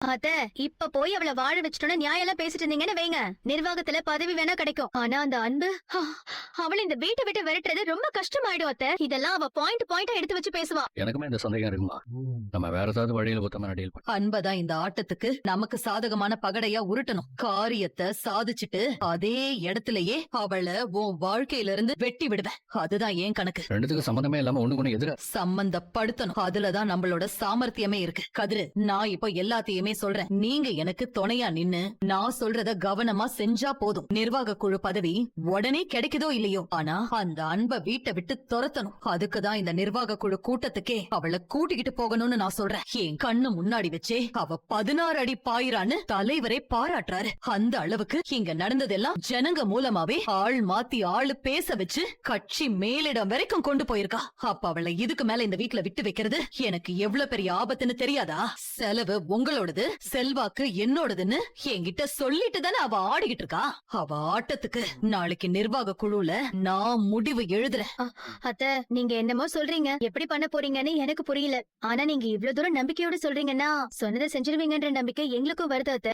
அத இப்ப போய் அவளை வாழ வச்சுட்டோன்னு நியாயம் எல்லாம் பேசிட்டு இருந்தீங்கன்னு வைங்க, நிர்வாகத்துல பதவி வேணா கிடைக்கும். ஆனா அந்த அன்பு அவளை இந்த வீட்டை விட்டு விரட்டுறது ரொம்ப கஷ்டமாயிடும் அத்த. இதெல்லாம் அவ பாயிண்டா எடுத்து வச்சு பேசுவா. எனக்குமே இந்த சந்தேகம் இருக்குமா. நம்ம வேற ஏதாவது வழியில உத்தம டீல் பண்ண. அன்பதான் இந்த ஆட்டத்துக்கு நமக்கு சாதகமான பகடையா உருட்டணும். காரியத்தை சாதிச்சுட்டு அதே இடத்திலேயே அவளை உன் வாழ்க்கையில இருந்து வெட்டி விடுவேன். அதுதான் ஏன் கணக்கு. ரெண்டுத்துக்கு சம்பந்தமே இல்லாம ஒண்ணு எதிர சம்பந்தப்படுத்தணும். அதுலதான் நம்மளோட சாமர்த்தியமே இருக்கு. கதிரு, நான் இப்போ எல்லாத்தையுமே சொல்றேன். நீங்க எனக்கு துணையா நின்னு நான் சொல்றத கவனமா செஞ்சா போதும். நிர்வாக குழு பதவி உடனே கிடைக்குதோ இல்லையோ, ஆனா அந்த அன்பை வீட்டை விட்டு துரத்தணும். அதுக்குதான் இந்த நிர்வாக குழு கூட்டத்துக்கே அவளை கூட்டிக்கிட்டு போகணும்னு நான் சொல்றேன். என் கண்ணு முன்னாடி வச்சே அவ 16 அடி பாயிரான்னு தலைவரே பாராட்டுறாரு. அந்த அளவுக்கு இங்க நடந்ததெல்லாம் ஜனங்க மூலமாவே ஆள் மாத்தி ஆளு பேச வச்சு கட்சி மேலிடம் வரைக்கும் கொண்டு போயிருக்கா. அப்ப அவளை இதுக்கு மேல இந்த வீட்டுல விட்டு வைக்கிறது எனக்கு எவ்வளவு பெரிய ஆபத்துன்னு தெரியாதா? செலவு உங்களோடது, செல்வாக்கு என்னோடதுன்னு என்கிட்ட சொல்லிட்டு தானே அவ ஆடிக்கிட்டு இருக்கா. அவ ஆட்டத்துக்கு நாளைக்கு நிர்வாக குழுல நான் முடிவு எழுதுறேன். அத்த, நீங்க என்னமோ சொல்றீங்க, எப்படி பண்ண போறீங்கன்னு எனக்கு புரியல. ஆனா நீங்க இவ்வளவு தூரம் நம்பிக்கையோட சொல்றீங்கன்னா சொன்னதை செஞ்சிருவீங்கன்ற நம்பிக்கை எங்களுக்கும் வருது அத்த.